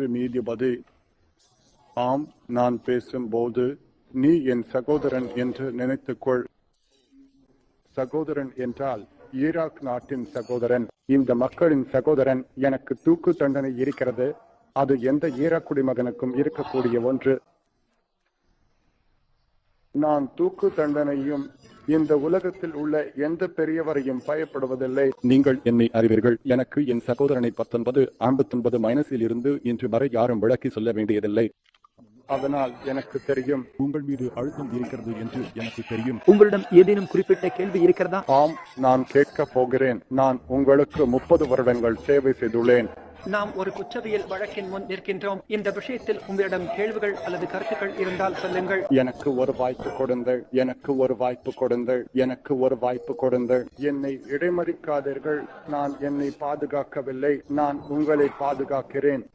நீதிபதி, ஆம், நான் பேசும்போது நீ என் சகோதரன் என்று நினைத்துக்கொள். சகோதரன் என்றால் ஈராக் நாட்டின் சகோதரன், இந்த மக்களின் சகோதரன். எனக்கு தூக்கு தண்டனை இருக்கிறது. அது எந்த ஈராக் குடிமகனுக்கும் இருக்கக்கூடிய ஒன்று. நான் தூக்கு தண்டனையும் இந்த உலகத்தில் உள்ள எந்த பெரியவரையும் பயப்படுவதில்லை. நீங்கள் என்னை அறிவீர்கள். எனக்கு என் சகோதரனை 1959 இருந்து இன்று வரை யாரும் விளக்கி சொல்ல வேண்டியதில்லை. அதனால் எனக்கு தெரியும் உங்கள் மீது அழுத்தம் இருக்கிறது என்று எனக்கு தெரியும். உங்களிடம் ஏதேனும் குறிப்பிட்ட கேள்வி இருக்கிறதா? ஆம், நான் கேட்கப் போகிறேன். நான் உங்களுக்கு 30 வருடங்கள் சேவை செய்துள்ளேன். நாம் ஒரு குற்றவியல் வழக்கின் முன் நிற்கின்றோம். இந்த விஷயத்தில் உங்களிடம் கேள்விகள் அல்லது கருத்துக்கள் இருந்தால் சொல்லுங்கள். எனக்கு ஒரு வாய்ப்பு கொடுங்கள். எனக்கு ஒரு வாய்ப்பு கொடுங்கள். எனக்கு ஒரு வாய்ப்பு கொடுங்கள். என்னை இடைமறிக்காதீர்கள். நான் என்னை பாதுகாக்கவில்லை. நான் உங்களை பாதுகாக்கிறேன்.